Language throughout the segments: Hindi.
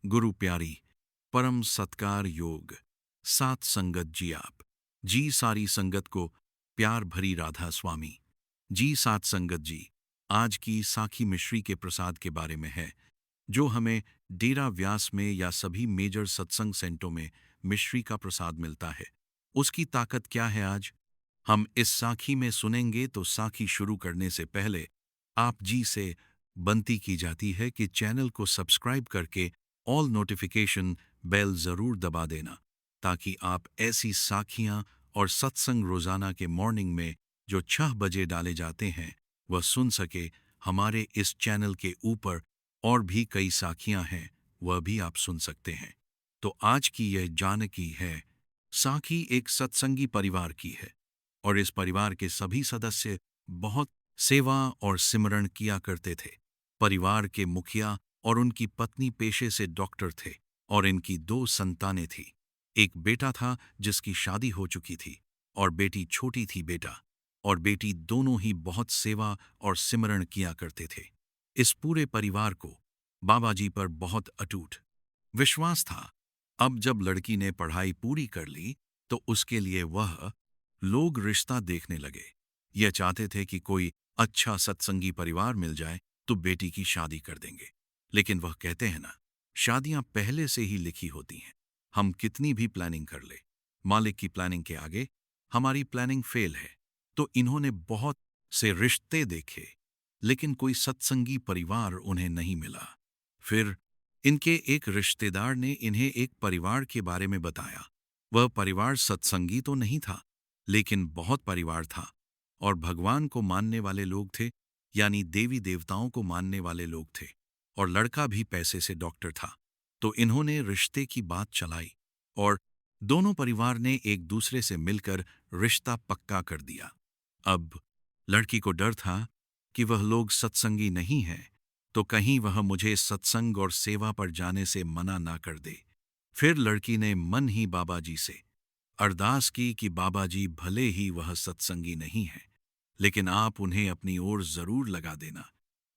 गुरु प्यारी, परम सत्कार योग, सात संगत जी आप, जी सारी संगत को प्यार भरी राधा स्वामी, जी सात संगत जी। आज की साखी मिश्री के प्रसाद के बारे में है, जो हमें डेरा व्यास में या सभी मेजर सत्संग सेंटरों में मिश्री का प्रसाद मिलता है। उसकी ताकत क्या है आज हम इस साखी में सुनेंगे। तो साखी शुरू करने से पहले आप जी से बनती की जाती है कि चैनल को सब्सक्राइब करके ऑल नोटिफिकेशन बेल जरूर दबा देना, ताकि आप ऐसी साखियां और सत्संग रोजाना के मॉर्निंग में जो 6 बजे डाले जाते हैं वह सुन सके। हमारे इस चैनल के ऊपर और भी कई साखियां हैं, वह भी आप सुन सकते हैं। तो आज की यह जानकी है। साखी एक सत्संगी परिवार की है और इस परिवार के सभी सदस्य बहुत सेवा और सिमरण किया करते थे। परिवार के मुखिया और उनकी पत्नी पेशे से डॉक्टर थे और इनकी 2 संतानें थी। एक बेटा था जिसकी शादी हो चुकी थी और बेटी छोटी थी। बेटा और बेटी दोनों ही बहुत सेवा और सिमरण किया करते थे। इस पूरे परिवार को बाबा जी पर बहुत अटूट विश्वास था। अब जब लड़की ने पढ़ाई पूरी कर ली तो उसके लिए वह लोग रिश्ता देखने लगे। यह चाहते थे कि कोई अच्छा सत्संगी परिवार मिल जाए तो बेटी की शादी कर देंगे। लेकिन वह कहते हैं ना, शादियां पहले से ही लिखी होती हैं। हम कितनी भी प्लानिंग कर ले, मालिक की प्लानिंग के आगे हमारी प्लानिंग फेल है। तो इन्होंने बहुत से रिश्ते देखे, लेकिन कोई सत्संगी परिवार उन्हें नहीं मिला। फिर इनके एक रिश्तेदार ने इन्हें एक परिवार के बारे में बताया। वह परिवार सत्संगी तो नहीं था, लेकिन बहुत परिवार था और भगवान को मानने वाले लोग थे, यानी देवी देवताओं को मानने वाले लोग थे। और लड़का भी पैसे से डॉक्टर था। तो इन्होंने रिश्ते की बात चलाई और दोनों परिवार ने एक दूसरे से मिलकर रिश्ता पक्का कर दिया। अब लड़की को डर था कि वह लोग सत्संगी नहीं हैं, तो कहीं वह मुझे सत्संग और सेवा पर जाने से मना ना कर दे। फिर लड़की ने मन ही बाबा जी से अरदास की कि बाबा जी भले ही वह सत्संगी नहीं है, लेकिन आप उन्हें अपनी ओर जरूर लगा देना,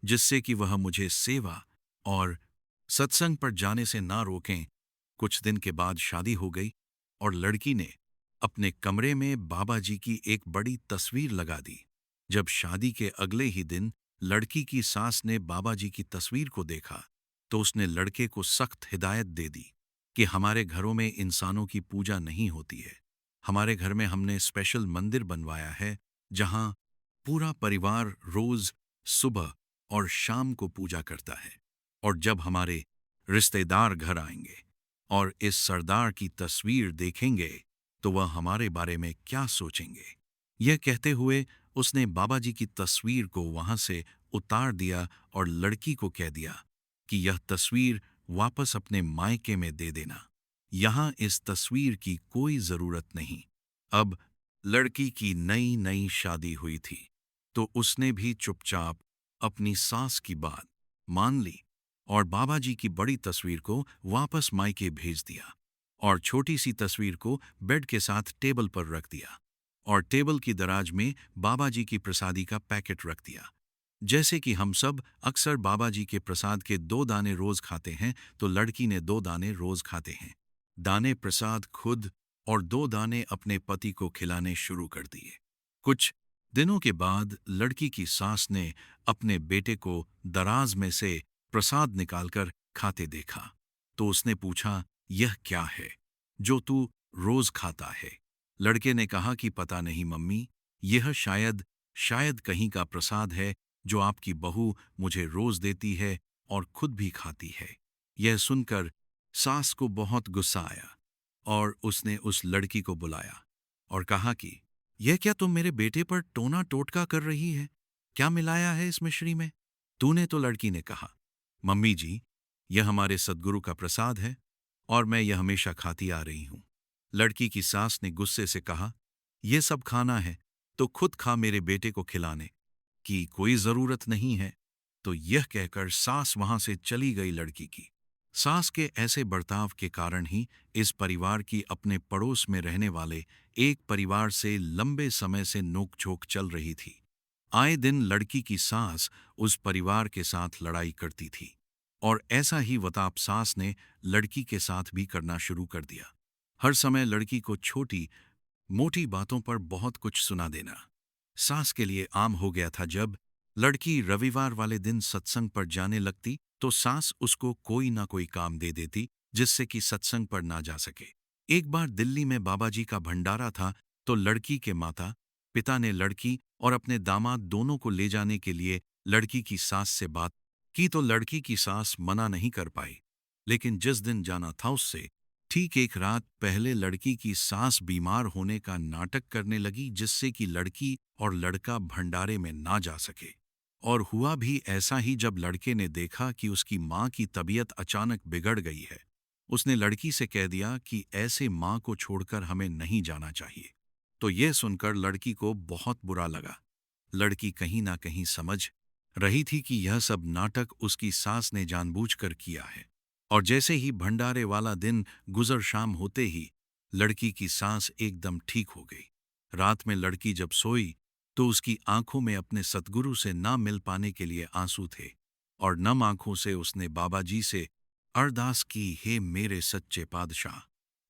जिससे कि वह मुझे सेवा और सत्संग पर जाने से ना रोकें। कुछ दिन के बाद शादी हो गई और लड़की ने अपने कमरे में बाबा जी की एक बड़ी तस्वीर लगा दी। जब शादी के अगले ही दिन लड़की की सास ने बाबा जी की तस्वीर को देखा तो उसने लड़के को सख्त हिदायत दे दी कि हमारे घरों में इंसानों की पूजा नहीं होती है। हमारे घर में हमने स्पेशल मंदिर बनवाया है, जहां पूरा परिवार रोज सुबह और शाम को पूजा करता है। और जब हमारे रिश्तेदार घर आएंगे और इस सरदार की तस्वीर देखेंगे तो वह हमारे बारे में क्या सोचेंगे। यह कहते हुए उसने बाबा जी की तस्वीर को वहां से उतार दिया और लड़की को कह दिया कि यह तस्वीर वापस अपने मायके में दे देना, यहां इस तस्वीर की कोई जरूरत नहीं। अब लड़की की नई नई शादी हुई थी, तो उसने भी चुपचाप अपनी सास की बात मान ली और बाबा जी की बड़ी तस्वीर को वापस मायके भेज दिया और छोटी सी तस्वीर को बेड के साथ टेबल पर रख दिया और टेबल की दराज में बाबा जी की प्रसादी का पैकेट रख दिया। जैसे कि हम सब अक्सर बाबा जी के प्रसाद के 2 दाने रोज खाते हैं, तो लड़की ने 2 दाने रोज खाते हैं। दाने प्रसाद खुद और 2 दाने अपने पति को खिलाने शुरू कर दिए। कुछ दिनों के बाद लड़की की सास ने अपने बेटे को दराज में से प्रसाद निकालकर खाते देखा, तो उसने पूछा, यह क्या है जो तू रोज खाता है? लड़के ने कहा कि पता नहीं मम्मी, यह शायद शायद कहीं का प्रसाद है जो आपकी बहू मुझे रोज देती है और खुद भी खाती है। यह सुनकर सास को बहुत गुस्सा आया और उसने उस लड़की को बुलाया और कहा कि यह क्या तुम मेरे बेटे पर टोना टोटका कर रही है? क्या मिलाया है इस मिश्री में? तूने तो लड़की ने कहा, मम्मी जी, यह हमारे सद्गुरु का प्रसाद है और मैं यह हमेशा खाती आ रही हूं। लड़की की सास ने गुस्से से कहा, यह सब खाना है तो खुद खा, मेरे बेटे को खिलाने की कोई जरूरत नहीं है। तो यह कहकर सास वहां से चली गई। लड़की की सास के ऐसे बर्ताव के कारण ही इस परिवार की अपने पड़ोस में रहने वाले एक परिवार से लंबे समय से नोकझोंक चल रही थी। आए दिन लड़की की सास उस परिवार के साथ लड़ाई करती थी। और ऐसा ही वताप सास ने लड़की के साथ भी करना शुरू कर दिया। हर समय लड़की को छोटी मोटी बातों पर बहुत कुछ सुना देना सास के लिए आम हो गया था। जब लड़की रविवार वाले दिन सत्संग पर जाने लगती तो सास उसको कोई ना कोई काम दे देती जिससे कि सत्संग पर ना जा सके। एक बार दिल्ली में बाबा जी का भंडारा था तो लड़की के माता पिता ने लड़की और अपने दामाद दोनों को ले जाने के लिए लड़की की सास से बात की तो लड़की की सास मना नहीं कर पाई। लेकिन जिस दिन जाना था उससे ठीक एक रात पहले लड़की की सास बीमार होने का नाटक करने लगी जिससे कि लड़की और लड़का भंडारे में ना जा सके। और हुआ भी ऐसा ही। जब लड़के ने देखा कि उसकी माँ की तबीयत अचानक बिगड़ गई है, उसने लड़की से कह दिया कि ऐसे माँ को छोड़कर हमें नहीं जाना चाहिए। तो यह सुनकर लड़की को बहुत बुरा लगा। लड़की कहीं ना कहीं समझ रही थी कि यह सब नाटक उसकी सास ने जानबूझकर किया है। और जैसे ही भंडारे वाला दिन गुजर शाम होते ही लड़की की सांस एकदम ठीक हो गई। रात में लड़की जब सोई तो उसकी आंखों में अपने सतगुरु से ना मिल पाने के लिए आंसू थे और नम आंखों से उसने बाबा जी से अरदास की, हे मेरे सच्चे पादशाह,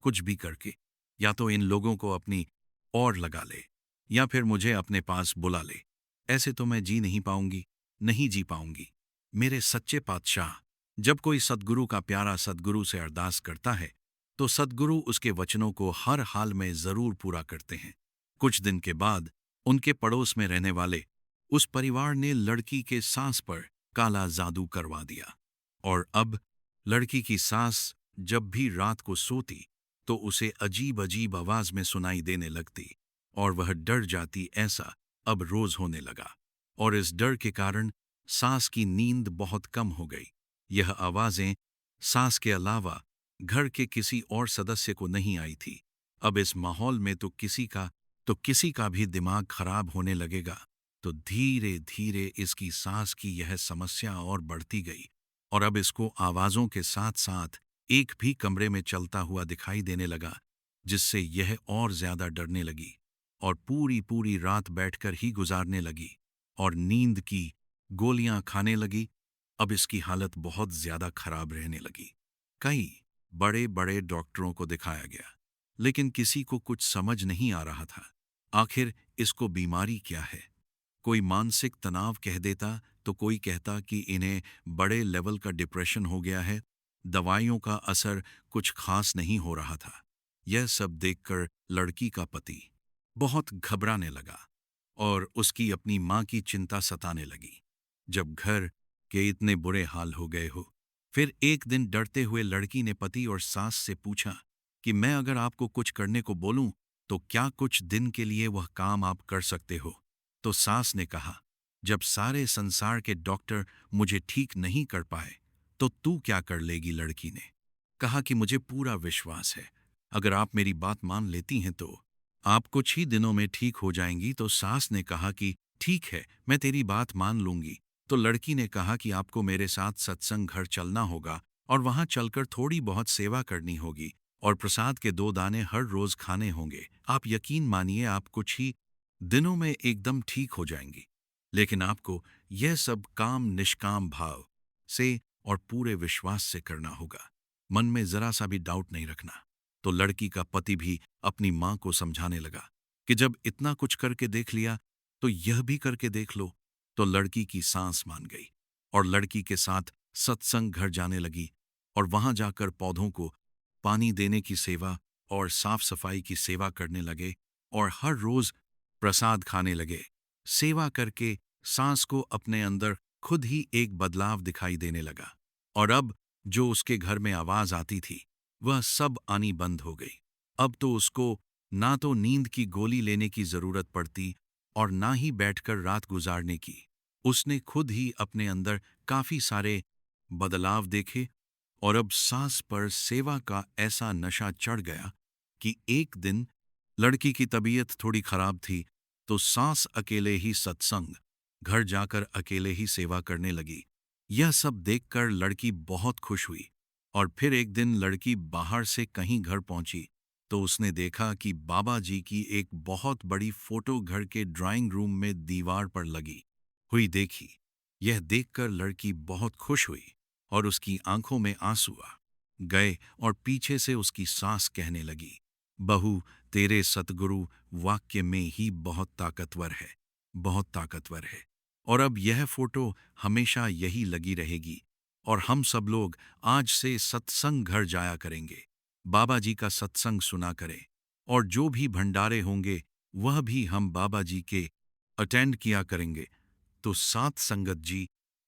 कुछ भी करके या तो इन लोगों को अपनी ओर लगा ले या फिर मुझे अपने पास बुला ले। ऐसे तो मैं जी नहीं पाऊंगी, नहीं जी पाऊंगी। मेरे सच्चे पातशाह। जब कोई सद्गुरु का प्यारा सद्गुरु से अरदास करता है तो सद्गुरु उसके वचनों को हर हाल में जरूर पूरा करते हैं। कुछ दिन के बाद उनके पड़ोस में रहने वाले उस परिवार ने लड़की के सास पर काला जादू करवा दिया और अब लड़की की सास जब भी रात को सोती तो उसे अजीब अजीब आवाज में सुनाई देने लगती और वह डर जाती। ऐसा अब रोज होने लगा और इस डर के कारण सास की नींद बहुत कम हो गई। यह आवाजें सास के अलावा घर के किसी और सदस्य को नहीं आई थी। अब इस माहौल में तो किसी का भी दिमाग खराब होने लगेगा। तो धीरे धीरे इसकी सास की यह समस्या और बढ़ती गई और अब इसको आवाजों के साथ साथ एक भी कमरे में चलता हुआ दिखाई देने लगा, जिससे यह और ज्यादा डरने लगी और पूरी पूरी रात बैठकर ही गुजारने लगी और नींद की गोलियां खाने लगी। अब इसकी हालत बहुत ज्यादा खराब रहने लगी। कई बड़े बड़े डॉक्टरों को दिखाया गया लेकिन किसी को कुछ समझ नहीं आ रहा था आखिर इसको बीमारी क्या है। कोई मानसिक तनाव कह देता तो कोई कहता कि इन्हें बड़े लेवल का डिप्रेशन हो गया है। दवाइयों का असर कुछ खास नहीं हो रहा था। यह सब देखकर लड़की का पति बहुत घबराने लगा और उसकी अपनी माँ की चिंता सताने लगी। जब घर के इतने बुरे हाल हो गए हो, फिर एक दिन डरते हुए लड़की ने पति और सास से पूछा कि मैं अगर आपको कुछ करने को बोलूं तो क्या कुछ दिन के लिए वह काम आप कर सकते हो। तो सास ने कहा, जब सारे संसार के डॉक्टर मुझे ठीक नहीं कर पाए तो तू क्या कर लेगी। लड़की ने कहा कि मुझे पूरा विश्वास है, अगर आप मेरी बात मान लेती हैं तो आप कुछ ही दिनों में ठीक हो जाएंगी। तो सास ने कहा कि ठीक है, मैं तेरी बात मान लूंगी। तो लड़की ने कहा कि आपको मेरे साथ सत्संग घर चलना होगा और वहां चलकर थोड़ी बहुत सेवा करनी होगी और प्रसाद के 2 दाने हर रोज खाने होंगे। आप यकीन मानिए आप कुछ ही दिनों में एकदम ठीक हो जाएंगी। लेकिन आपको यह सब काम निष्काम भाव से और पूरे विश्वास से करना होगा। मन में जरा सा भी डाउट नहीं रखना। तो लड़की का पति भी अपनी मां को समझाने लगा कि जब इतना कुछ करके देख लिया तो यह भी करके देख लो। तो लड़की की सांस मान गई और लड़की के साथ सत्संग घर जाने लगी और वहां जाकर पौधों को पानी देने की सेवा और साफ सफाई की सेवा करने लगे और हर रोज प्रसाद खाने लगे। सेवा करके सांस को अपने अंदर खुद ही एक बदलाव दिखाई देने लगा और अब जो उसके घर में आवाज आती थी वह सब आनी बंद हो गई। अब तो उसको ना तो नींद की गोली लेने की जरूरत पड़ती और ना ही बैठकर रात गुजारने की। उसने खुद ही अपने अंदर काफी सारे बदलाव देखे और अब सांस पर सेवा का ऐसा नशा चढ़ गया कि एक दिन लड़की की तबीयत थोड़ी खराब थी तो सांस अकेले ही सत्संग घर जाकर अकेले ही सेवा करने लगी। यह सब देखकर लड़की बहुत खुश हुई और फिर एक दिन लड़की बाहर से कहीं घर पहुंची तो उसने देखा कि बाबा जी की एक बहुत बड़ी फोटो घर के ड्राइंग रूम में दीवार पर लगी हुई देखी। यह देखकर लड़की बहुत खुश हुई और उसकी आंखों में आंसू आ गए और पीछे से उसकी सास कहने लगी, बहू, तेरे सतगुरु वाक्य में ही बहुत ताकतवर है, बहुत ताकतवर है। और अब यह फोटो हमेशा यही लगी रहेगी और हम सब लोग आज से सत्संग घर जाया करेंगे, बाबा जी का सत्संग सुना करें और जो भी भंडारे होंगे वह भी हम बाबा जी के अटेंड किया करेंगे। तो सात संगत जी,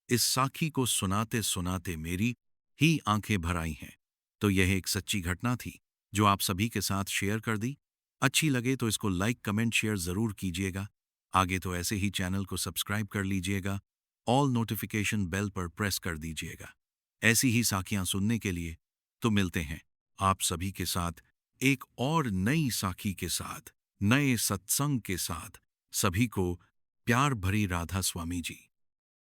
इस साखी को सुनाते सुनाते मेरी ही आंखें भर आई हैं। तो यह एक सच्ची घटना थी जो आप सभी के साथ शेयर कर दी। अच्छी लगे तो इसको लाइक कमेंट शेयर जरूर कीजिएगा। आगे तो ऐसे ही चैनल को सब्सक्राइब कर लीजिएगा, ऑल नोटिफिकेशन बेल पर प्रेस कर दीजिएगा ऐसी ही साखियां सुनने के लिए। तो मिलते हैं आप सभी के साथ एक और नई साखी के साथ, नए सत्संग के साथ। सभी को प्यार भरी राधा स्वामी जी।